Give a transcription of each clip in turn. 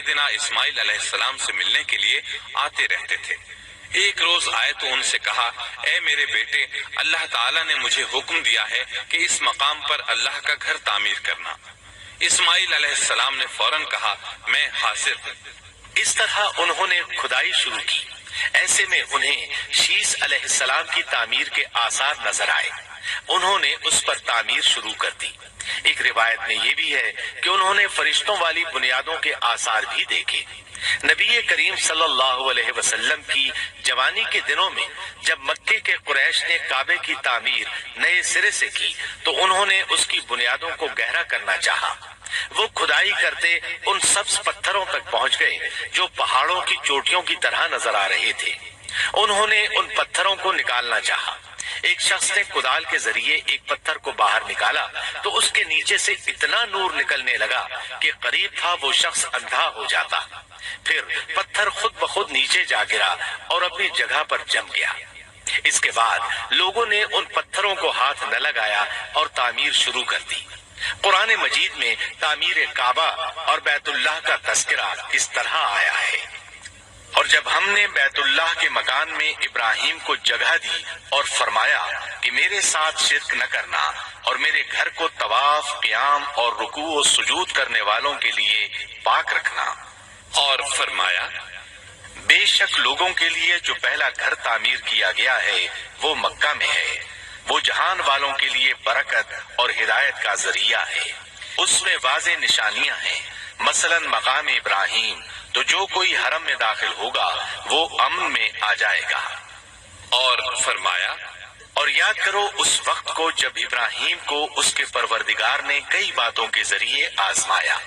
सैयदना इस्माइल अलैहिस्सलाम से मिलने के लिए आते रहते थे। एक रोज आए तो उनसे कहा, ए मेरे बेटे, अल्लाह ताला ने मुझे हुक्म दिया है कि इस मकाम पर अल्लाह का घर तामीर करना। इस्माइल अलैहिस्सलाम ने फौरन कहा, मैं हाजिर हूँ। इस तरह उन्होंने खुदाई शुरू की। ऐसे में उन्हें शीश अलैहिस्सलाम की तामीर के आसार नजर आए। उन्होंने उस पर तामीर शुरू कर दी। एक रिवायत में ये भी है कि उन्होंने फरिश्तों वाली बुनियादों के आसार भी देखे। नबी करीम सल्लल्लाहु अलैहि वसल्लम की जवानी के दिनों में जब मक्के के कुरैश ने काबे की तामीर नए सिरे से की तो उन्होंने उसकी बुनियादों को गहरा करना चाहा। वो खुदाई करते उन सब्ज पत्थरों तक पहुंच गए जो पहाड़ों की चोटियों की तरह नजर आ रहे थे। उन्होंने उन पत्थरों को निकालना चाहा। एक शख्स ने कुदाल के जरिए एक पत्थर को बाहर निकाला तो उसके नीचे से इतना नूर निकलने लगा कि करीब था वो शख्स अंधा हो जाता। फिर पत्थर खुद ब खुद नीचे जा गिरा और अपनी जगह पर जम गया। इसके बाद लोगों ने उन पत्थरों को हाथ न लगाया और तामीर शुरू कर दी। कुरान मजीद में तामीर काबा और बैतुल्लाह का तस्करा इस तरह आया है, और जब हमने बैतुल्लाह के मकान में इब्राहिम को जगह दी और फरमाया कि मेरे साथ शिरक न करना और मेरे घर को तवाफ, क़ियाम और रुकू और सुजूद करने वालों के लिए पाक रखना, और फरमाया बेशक लोगों के लिए जो पहला घर तामीर किया गया है वो मक्का में है, वो जहान वालों के लिए बरकत और हिदायत का जरिया है। उसमें वाज़े निशानियां हैं, मसलन मकाम इब्राहिम, तो जो कोई हरम में दाखिल होगा वो अमन में आ जाएगा। और फरमाया, और याद करो उस वक्त को जब इब्राहिम को उसके परवरदिगार ने कई बातों के जरिए आजमाया,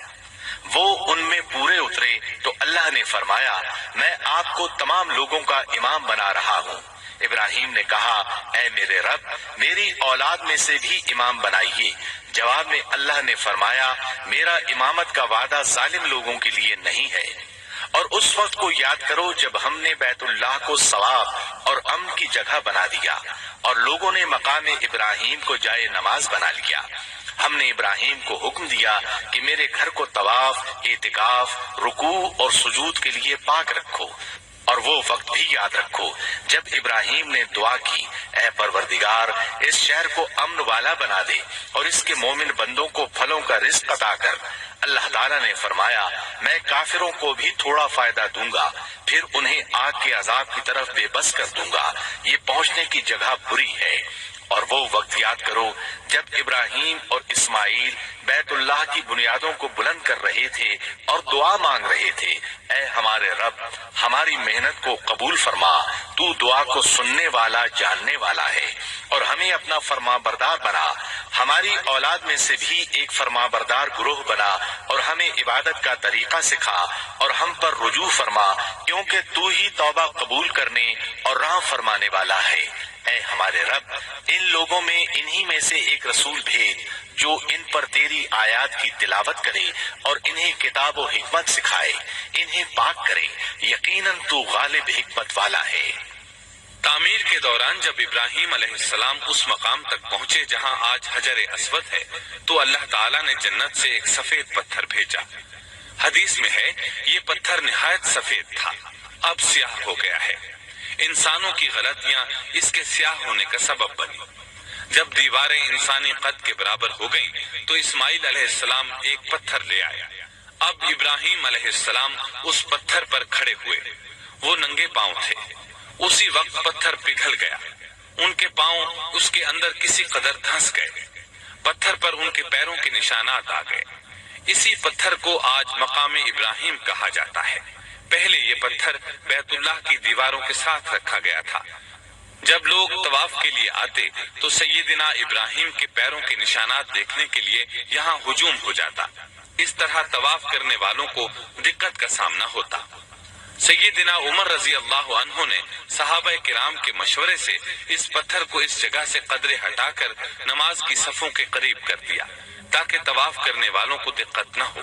वो उनमें पूरे उतरे तो अल्लाह ने फरमाया, मैं आपको तमाम लोगों का इमाम बना रहा हूँ। इब्राहिम ने कहा, ऐ मेरे रब, मेरी औलाद में से भी इमाम बनाइए। जवाब में अल्लाह ने फरमाया, मेरा इमामत का वादा जालिम लोगों के लिए नहीं है। और उस वक्त को याद करो जब हमने बैतुल्लाह को सवाब और अमन की जगह बना दिया और लोगों ने मकाम इब्राहिम को जाए नमाज बना लिया। हमने इब्राहिम को हुक्म दिया कि मेरे घर को तवाफ, एतिकाफ, रुकू और सुजूद के लिए पाक रखो। और वो वक्त भी याद रखो जब इब्राहिम ने दुआ की, ऐ परवरदिगार, इस शहर को अमन वाला बना दे और इसके मोमिन बंदों को फलों का रिज़्क़ अता कर। अल्लाह ताला ने फरमाया, मैं काफिरों को भी थोड़ा फायदा दूंगा, फिर उन्हें आग के अजाब की तरफ बेबस कर दूंगा। ये पहुंचने की जगह बुरी है। और वो वक्त याद करो जब इब्राहिम और इस्माइल बैतुल्लाह की बुनियादों को बुलंद कर रहे थे और दुआ मांग रहे थे, ऐ हमारे रब, हमारी मेहनत को कबूल फरमा, तू दुआ को सुनने वाला, जानने वाला है, और हमें अपना फरमाबरदार बना। हमारी औलाद में से भी एक फरमाबरदार गुरोह बना और हमें इबादत का तरीका सिखा और हम पर रुजू फरमा, क्योंकि तू ही तौबा कबूल करने और राह फरमाने वाला है। ऐ हमारे रब, इन लोगों में इन्हीं में से एक रसूल भेज जो इन पर तेरी आयात की तिलावत करे और इन्हें किताब और हिकमत सिखाए, इन्हें पाक करे, यकीनन तू गालिब हिकमत वाला है। तामीर के दौरान जब इब्राहिम अलैहिस्सलाम उस मकाम तक पहुंचे जहां आज हजर अस्वद है, तो अल्लाह ताला ने जन्नत से एक सफेद पत्थर भेजा। हदीस में है ये पत्थर निहायत सफेद था, अब स्याह हो गया है। इंसानों की गलतियां इसके स्याह होने का सबब बनी। जब दीवारें इंसानी कद के बराबर हो गईं, तो इस्माइल अलैहिस्सलाम एक पत्थर ले आए। अब इब्राहिम अलैहिस्सलाम उस पत्थर पर खड़े हुए। वो नंगे पांव थे। उसी वक्त पत्थर पिघल गया। उनके पांव उसके अंदर किसी कदर धंस गए। पत्थर पर उनके पैरों के निशानात आ गए। इसी पत्थर को आज मकाम इब्राहिम कहा जाता है। पहले ये पत्थर बैतुल्लाह की दीवारों के साथ रखा गया था। जब लोग तवाफ के लिए आते तो सैयदना इब्राहिम के पैरों के निशानात देखने के लिए यहाँ हुजूम हो जाता। इस तरह तवाफ करने वालों को दिक्कत का सामना होता। सैयदना उमर रजी अल्लाह अन्हु ने सहाबा किराम के मशवरे से इस पत्थर को इस जगह से कदरे हटाकर नमाज की सफों के करीब कर दिया ताकि तवाफ करने वालों को दिक्कत न हो।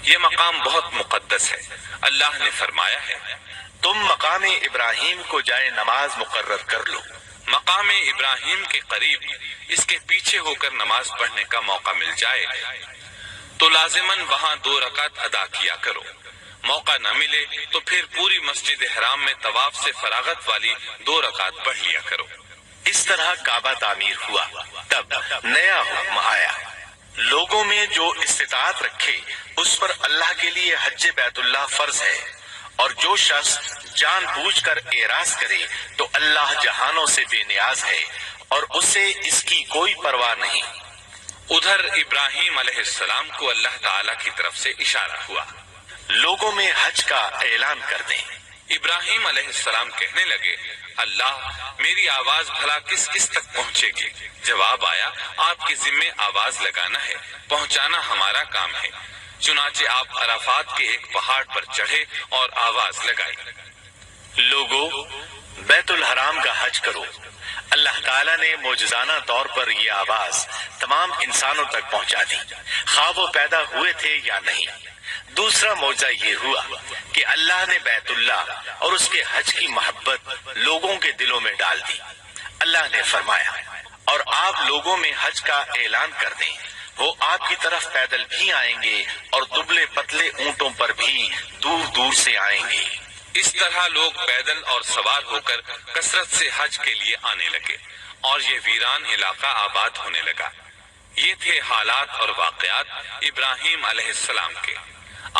ये मकाम बहुत मुकद्दस है। अल्लाह ने फरमाया है, तुम मकाम इब्राहिम को जाए नमाज मुकर्रर कर लो। मकाम इब्राहिम के करीब इसके पीछे होकर नमाज पढ़ने का मौका मिल जाए तो लाजिमन वहाँ 2 रकात अदा किया करो। मौका न मिले तो फिर पूरी मस्जिद हराम में तवाफ से फरागत वाली 2 रकात पढ़ लिया करो। इस तरह काबा तामीर हुआ। तब नया हुक्म आया, लोगों में जो इस्तिताअत रखे उस पर अल्लाह के लिए हज बैतुल्लाह फर्ज है, और जो शख्स जानबूझकर एराज करे तो अल्लाह जहानों से बेनियाज है और उसे इसकी कोई परवाह नहीं। उधर इब्राहिम अलैहिस्सलाम को अल्लाह ताला की तरफ से इशारा हुआ, लोगों में हज का ऐलान कर दें। इब्राहिम अलैहिस्सलाम कहने लगे, अल्लाह मेरी आवाज भला किस किस तक पहुँचेगी? जवाब आया, आपके जिम्मे आवाज लगाना है, पहुँचाना हमारा काम है। चुनाचे आप अराफात के एक पहाड़ पर चढ़े और आवाज लगाई, लोगों बैतुल हराम का हज करो। अल्लाह ताला ने मौजज़ाना तौर पर यह आवाज तमाम इंसानों तक पहुंचा दी, खा वो पैदा हुए थे या नहीं। दूसरा मौजा ये हुआ कि अल्लाह ने बैतुल्लाह और उसके हज की मोहब्बत लोगों के दिलों में डाल दी। अल्लाह ने फरमाया, और आप लोगों में हज का ऐलान कर दें, वो आपकी तरफ पैदल भी आएंगे और दुबले पतले ऊंटों पर भी दूर दूर से आएंगे। इस तरह लोग पैदल और सवार होकर कसरत से हज के लिए आने लगे और ये वीरान इलाका आबाद होने लगा। ये थे हालात और वाकयात इब्राहिम अलैहिस्सलाम के।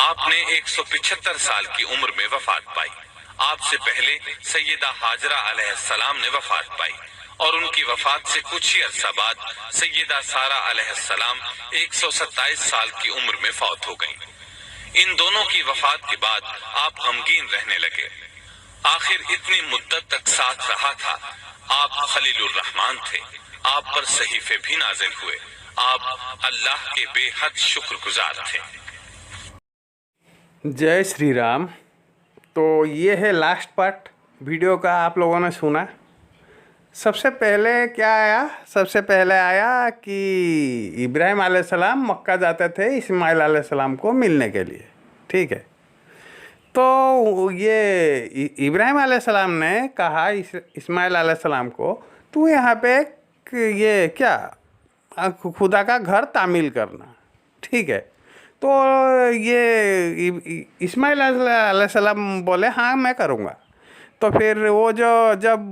आपने 175 साल की उम्र में वफात पाई। आपसे पहले सैयदा हाजरा अलैहिस्सलाम ने वफात पाई और उनकी वफात से कुछ ही अरसा बाद सैयदा सारा अलैहिस्सलाम 127 साल की उम्र में फौत हो गईं। इन दोनों की वफात के बाद आप गमगीन रहने लगे। आखिर इतनी मुद्दत तक साथ रहा था। आप खलीलुर रहमान थे, आप पर सहीफे भी नाजिल हुए, आप अल्लाह के बेहद शुक्रगुजार थे। जय श्री राम। तो ये है लास्ट पार्ट वीडियो का, आप लोगों ने सुना। सबसे पहले क्या आया? सबसे पहले आया कि इब्राहिम अलैहिस्सलाम मक्का जाते थे इस्माइल अलैहिस्सलाम को मिलने के लिए, ठीक है। तो ये इब्राहिम अलैहिस्सलाम ने कहा इस्माइल अलैहिस्सलाम को, तू यहाँ पे ये क्या खुदा का घर तामील करना, ठीक है। तो ये इस्माइल अलैहिस्सलाम बोले, हाँ मैं करूँगा। तो फिर वो जब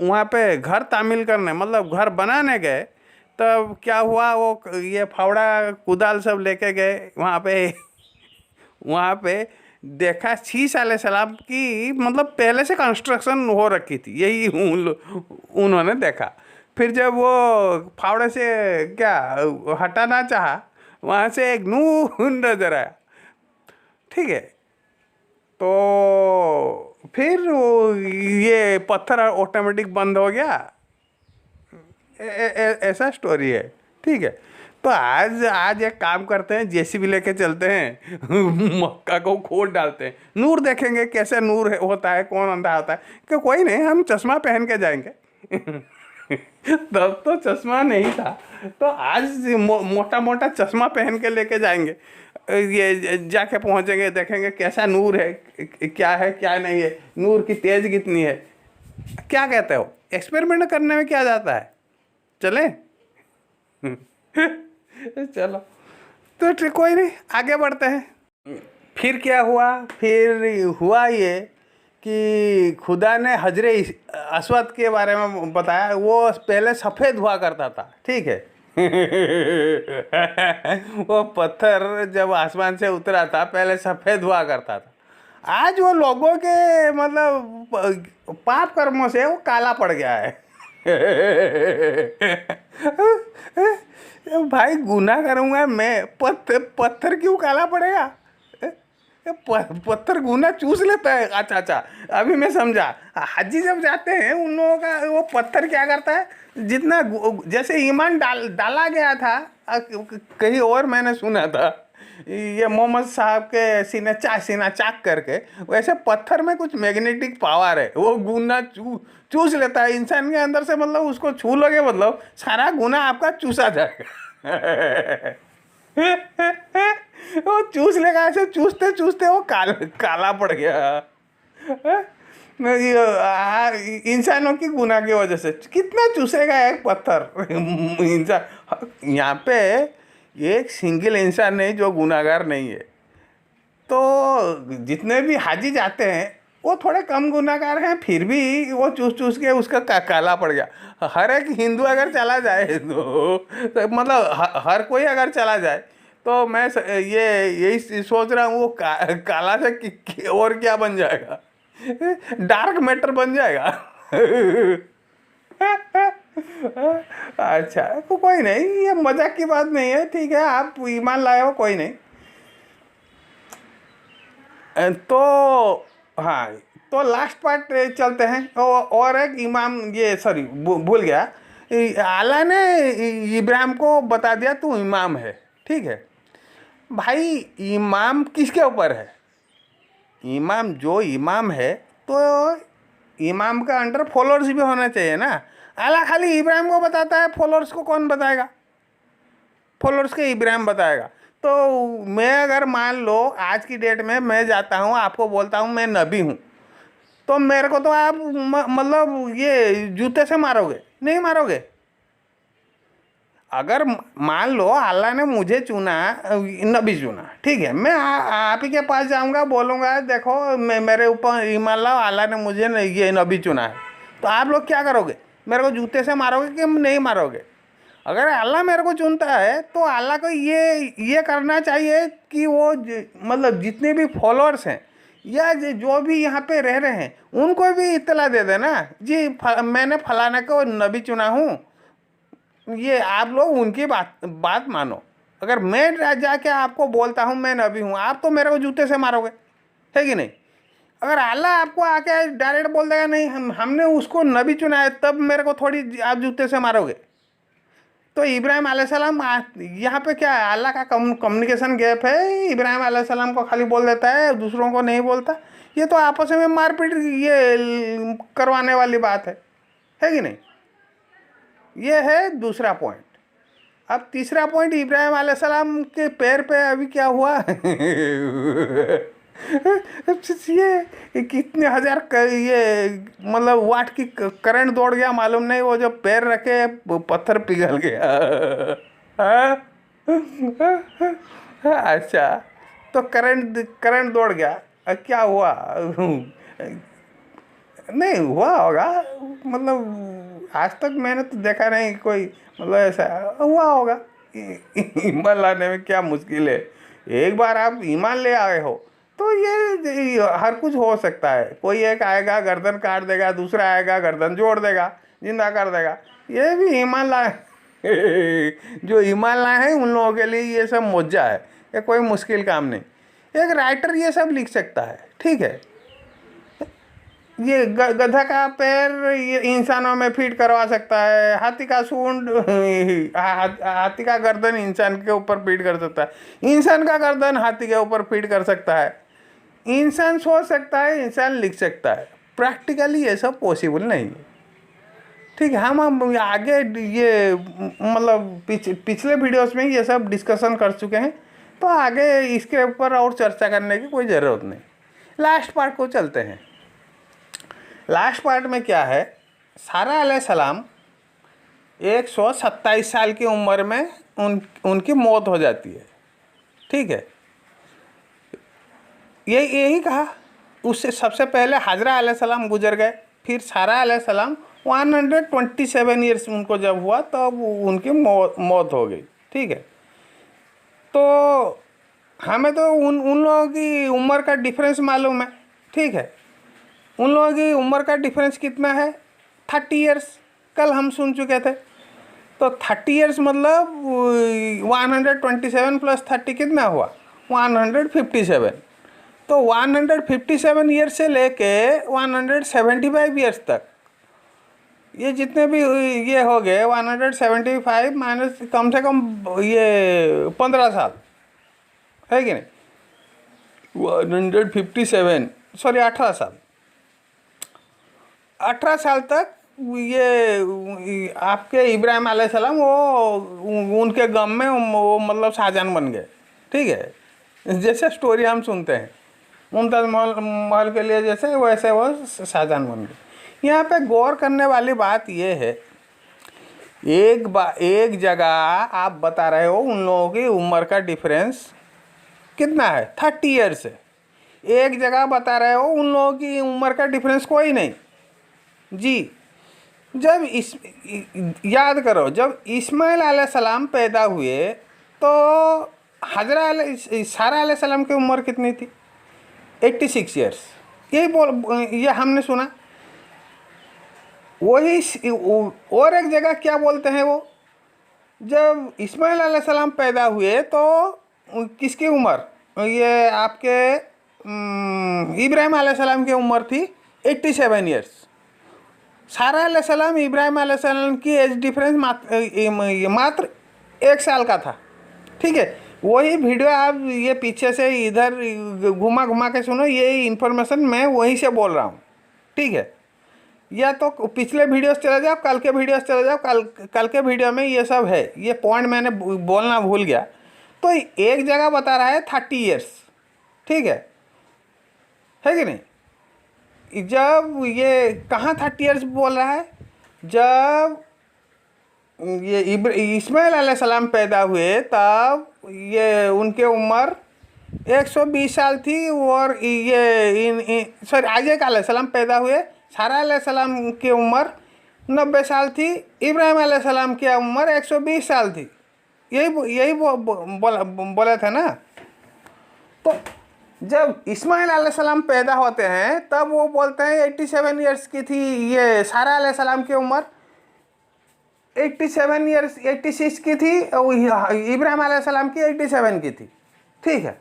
वहाँ पे घर तामील करने मतलब घर बनाने गए, तब क्या हुआ, वो ये फावड़ा कुदाल सब लेके गए वहाँ पे देखा शीश अलैहिस्सलाम की मतलब पहले से कंस्ट्रक्शन हो रखी थी, यही उन्होंने देखा। फिर जब वो फावड़े से क्या हटाना चाहा, वहाँ से एक नूर नजर आया, ठीक है। तो फिर वो ये पत्थर ऑटोमेटिक बंद हो गया। ऐसा स्टोरी है, ठीक है। तो आज एक काम करते हैं, जेसीबी लेके चलते हैं, मक्का को खोद डालते हैं, नूर देखेंगे कैसे नूर होता है, कौन अंधा होता है। कि कोई नहीं, हम चश्मा पहन के जाएंगे। तब तो चश्मा नहीं था, तो आज मोटा मोटा चश्मा पहन के लेके जाएंगे। ये जाके पहुंचेंगे, देखेंगे कैसा नूर है, क्या है क्या नहीं है, नूर की तेज कितनी है। क्या कहते हो, एक्सपेरिमेंट करने में क्या जाता है, चले? चलो तो कोई नहीं, आगे बढ़ते हैं। फिर क्या हुआ? फिर हुआ ये कि खुदा ने हजरे अस्वद के बारे में बताया। वो पहले सफ़ेद हुआ करता था, ठीक है। वो पत्थर जब आसमान से उतरा था पहले सफ़ेद हुआ करता था। आज वो लोगों के मतलब पाप कर्मों से वो काला पड़ गया है। भाई गुनाह करूँगा मैं, पत्थर क्यों काला पड़ेगा? पत्थर गुना चूस लेता है। अच्छा, अभी मैं समझा। हाजी जब जाते हैं उन लोगों का वो पत्थर क्या करता है, जितना जैसे ईमान डाला गया था कहीं और, मैंने सुना था ये मोहम्मद साहब के सीना चाक करके, वैसे पत्थर में कुछ मैग्नेटिक पावर है, वो गुना चूस लेता है इंसान के अंदर से। मतलब उसको छू लोगे मतलब सारा गुना आपका चूसा जाएगा। वो चूस लेगा, ऐसे चूसते चूसते वो काला पड़ गया। इंसानों की गुनाह की वजह से कितना चूसेगा एक पत्थर इंसान। यहाँ पे एक सिंगल इंसान नहीं जो गुनाहगार नहीं है। तो जितने भी हाजी जाते हैं वो थोड़े कम गुनाहगार हैं, फिर भी वो चूस चूस के उसका काला पड़ गया। हर एक हिंदू अगर चला जाए तो मतलब हर कोई अगर चला जाए तो मैं ये यही सोच रहा हूँ वो काला से और क्या बन जाएगा, डार्क मैटर बन जाएगा। अच्छा तो कोई नहीं, ये मजाक की बात नहीं है, ठीक है, आप ईमान लाए हो, कोई नहीं। तो हाँ, तो लास्ट पार्ट चलते हैं। और एक इमाम, ये सॉरी भूल गया, अल्लाह ने इब्राहिम को बता दिया तू इमाम है, ठीक है भाई। इमाम किसके ऊपर है? इमाम जो इमाम है तो इमाम का अंडर फॉलोअर्स भी होना चाहिए ना। अल्लाह खाली इब्राहिम को बताता है, फॉलोअर्स को कौन बताएगा? फॉलोअर्स के इब्राहिम बताएगा। तो मैं अगर मान लो आज की डेट में मैं जाता हूँ, आपको बोलता हूँ मैं नबी हूँ, तो मेरे को तो आप मतलब ये जूते से मारोगे? नहीं मारोगे। अगर मान लो अल्लाह ने मुझे चुना, नबी चुना, ठीक है, मैं आप ही के पास जाऊंगा, बोलूँगा देखो मैं मेरे ऊपर ईमान लाओ, अल्लाह ने मुझे ये नबी चुना है, तो आप लोग क्या करोगे? मेरे को जूते से मारोगे कि नहीं मारोगे? अगर अल्लाह मेरे को चुनता है तो अल्लाह को ये करना चाहिए कि वो मतलब जितने भी फॉलोअर्स हैं या जो भी यहाँ पे रह रहे हैं उनको भी इत्तला दे देना जी मैंने फलाना को नबी चुना हूँ, ये आप लोग उनकी बात मानो। अगर मैं जाके आपको बोलता हूँ मैं नबी हूँ, आप तो मेरे को जूते से मारोगे, है कि नहीं? अगर अल्लाह आपको आके डायरेक्ट बोल देगा नहीं हमने उसको नबी चुना है, तब मेरे को थोड़ी आप जूते से मारोगे। तो इब्राहिम अलैहिस्सलाम यहाँ पे क्या है? अल्लाह का कम्युनिकेशन गैप है, इब्राहिम अलैहिस्सलाम को खाली बोल देता है, दूसरों को नहीं बोलता। ये तो आपस में मारपीट ये करवाने वाली बात है कि नहीं? ये है दूसरा पॉइंट। अब तीसरा पॉइंट, इब्राहिम अलैहिस्सलाम के पैर पे अभी क्या हुआ? ये कितने हजार ये मतलब वाट की करंट दौड़ गया मालूम नहीं, वो जो पैर रखे पत्थर पिघल गया। अच्छा, तो करंट दौड़ गया, क्या हुआ? नहीं हुआ होगा, मतलब आज तक मैंने तो देखा नहीं कोई, मतलब ऐसा हुआ होगा। ईमान लाने में क्या मुश्किल है? एक बार आप ईमान ले आए हो तो ये हर कुछ हो सकता है। कोई एक आएगा गर्दन काट देगा, दूसरा आएगा गर्दन जोड़ देगा, जिंदा कर देगा। ये भी ईमान लाए जो ईमान लाए हैं उन लोगों के लिए ये सब मुज्जा है, ये कोई मुश्किल काम नहीं। एक राइटर ये सब लिख सकता है, ठीक है। ये गधा का पैर ये इंसानों में फिट करवा सकता है, हाथी का सूंड हाथी का गर्दन इंसान के ऊपर फिट कर सकता है, इंसान का गर्दन हाथी के ऊपर फिट कर सकता है। इंसान सोच सकता है, इंसान लिख सकता है, प्रैक्टिकली ये सब पॉसिबल नहीं है, ठीक है। हम आगे ये मतलब पिछले वीडियोस में ये सब डिस्कशन कर चुके हैं, तो आगे इसके ऊपर और चर्चा करने की कोई ज़रूरत नहीं। लास्ट पार्ट को चलते हैं। लास्ट पार्ट में क्या है? सारा अलैहिस्सलाम 127 साल की उम्र में उनकी मौत हो जाती है, ठीक है। यही कहा, उससे सबसे पहले हाजरा अलैहिस्सलाम गुजर गए, फिर सारा अलैहिस्सलाम 127 ईयर्स उनको जब हुआ तब उनकी मौत हो गई, ठीक है। तो हमें तो उन लोगों की उम्र का डिफरेंस मालूम है, ठीक है। उन लोगों की उम्र का डिफरेंस कितना है? 30 ईयर्स, कल हम सुन चुके थे। तो 30 ईयर्स मतलब 127 प्लस 30 कितना हुआ? 157। तो 157 ईयर्स से लेके 175 ईयर्स तक ये जितने भी ये हो गए 175 माइनस कम से कम ये 15 साल, है कि नहीं? 157 सॉरी 18 साल, 18 साल तक ये आपके इब्राहिम अलैहिस्सलाम वो उनके गम में वो मतलब शाहजहान बन गए, ठीक है। जैसे स्टोरी हम सुनते हैं मुमताज़ महल के लिए जैसे, वैसे वो शाहजहान बन गए। यहाँ पे गौर करने वाली बात ये है, एक जगह आप बता रहे हो उन लोगों की उम्र का डिफरेंस कितना है, 30 ईयर्स है। एक जगह बता रहे हो उन लोगों की उम्र का डिफरेंस कोई नहीं जी। जब याद करो, जब इस्माइल अलैहिस्सलाम पैदा हुए तो सारा अलैहिस्सलाम की उम्र कितनी थी, 86 ईयर्स। ये हमने सुना। वही और एक जगह क्या बोलते हैं वो, जब इस्माइल अलैहिस्सलाम पैदा हुए तो किसकी उम्र, ये आपके इब्राहिम अलैहिस्सलाम की उम्र थी 87 ईयर्स। सारा अलैहिस्सलाम इब्राहिम अलैहिस्सलाम की एज डिफरेंस मात्र 1 साल का था। ठीक है, वही वीडियो आप ये पीछे से इधर घुमा घुमा के सुनो, ये इन्फॉर्मेशन मैं वहीं से बोल रहा हूँ। ठीक है, या तो पिछले वीडियोस चले जाओ, कल के वीडियोस चले जाओ, कल के वीडियो में ये सब है। ये पॉइंट मैंने बोलना भूल गया। तो एक जगह बता रहा है 30 ईयर्स, ठीक है कि नहीं। जब ये कहाँ 30 ईयर्स बोल रहा है, जब ये इस्माइल अलैहिस्सलाम पैदा हुए तब ये उनके उम्र 120 साल थी। और ये सॉरी आइज़क अलैहिस्सलाम पैदा हुए, सारा अलैहिस्सलाम की उम्र 90 साल थी, इब्राहिम अलैहिस्सलाम की उम्र 120 साल थी। यही बोला था ना। तो जब इस्माइल अलैहिस्सलाम पैदा होते हैं तब वो बोलते हैं 87 ईयर्स की थी ये सारा अलैहिस्सलाम की उम्र, 87 ईयर्स 86 की थी, इब्राहिम अलैहिस्सलाम की 87 की थी। ठीक है,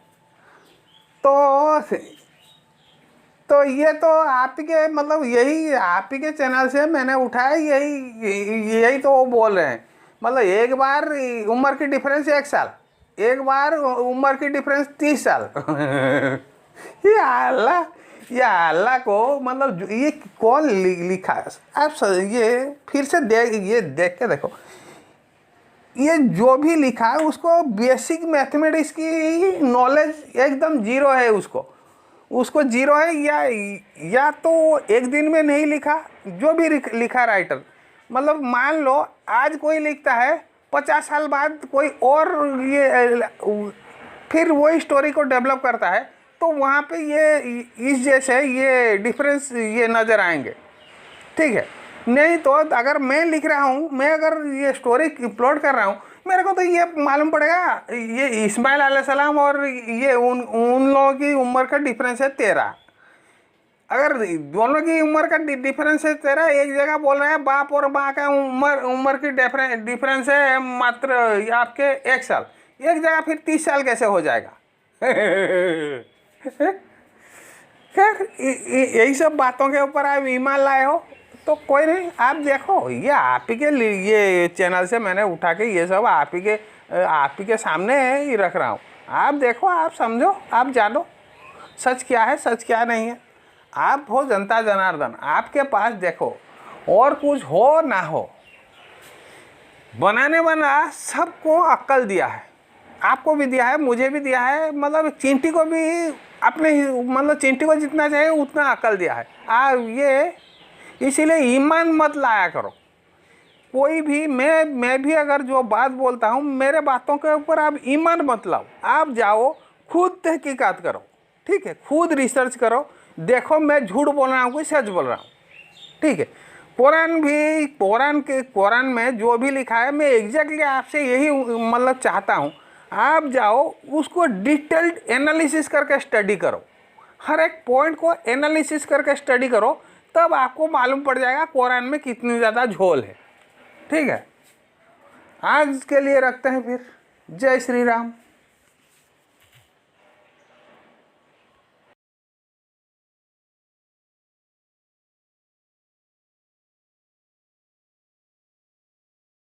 तो ये तो आप ही के मतलब यही आप ही के चैनल से मैंने उठाया, यही तो वो बोल रहे हैं। मतलब एक बार उम्र की डिफरेंस 1 साल, एक बार उम्र की डिफरेंस 30 साल। ये अल्लाह को मतलब ये कौन लिखा है आप ये फिर से देख के देखो, ये जो भी लिखा है उसको बेसिक मैथमेटिक्स की नॉलेज एकदम जीरो है। उसको जीरो है, या तो एक दिन में नहीं लिखा, जो भी लिखा राइटर। मतलब मान लो आज कोई लिखता है, 50 साल बाद कोई और ये फिर वही स्टोरी को डेवलप करता है, तो वहाँ पे ये इस जैसे ये डिफरेंस ये नज़र आएंगे। ठीक है, नहीं तो अगर मैं लिख रहा हूँ, मैं अगर ये स्टोरी प्लॉट कर रहा हूँ, मेरे को तो ये मालूम पड़ेगा ये इस्माइल अलैहिस्सलाम और ये उन लोगों की उम्र का डिफरेंस है 13। अगर दोनों की उम्र का डिफरेंस है 13, एक जगह बोल रहे हैं बाप और माँ का उम्र की डिफरेंस है मात्र आपके 1 साल, एक जगह फिर 30 साल कैसे हो जाएगा। खैर यही सब बातों के ऊपर आप ईमान लाए हो तो कोई नहीं, आप देखो, ये आप ही के ये चैनल से मैंने उठा के ये सब आप ही के सामने ही रख रहा हूँ। आप देखो, आप समझो, आप जानो सच क्या है, सच क्या नहीं है। आप हो जनता जनार्दन, आपके पास देखो, और कुछ हो ना हो, बनाने वाला सबको अक्ल दिया है, आपको भी दिया है, मुझे भी दिया है, मतलब चींटी को भी अपने मतलब चींटी को जितना चाहिए उतना अक्ल दिया है। ये इसीलिए ईमान मत लाया करो कोई भी। मैं भी अगर जो बात बोलता हूँ, मेरे बातों के ऊपर आप ईमान मत लाओ। आप जाओ खुद तहकीकात करो, ठीक है, खुद रिसर्च करो, देखो मैं झूठ बोल रहा हूँ कोई सच बोल रहा हूँ। ठीक है, कुरान में जो भी लिखा है, मैं एग्जैक्टली आपसे यही मतलब चाहता हूँ, आप जाओ उसको डिटेल्ड एनालिसिस करके स्टडी करो, हर एक पॉइंट को एनालिसिस करके स्टडी करो, तब आपको मालूम पड़ जाएगा कुरान में कितनी ज़्यादा झोल है। ठीक है, आज के लिए रखते हैं फिर। जय श्री राम।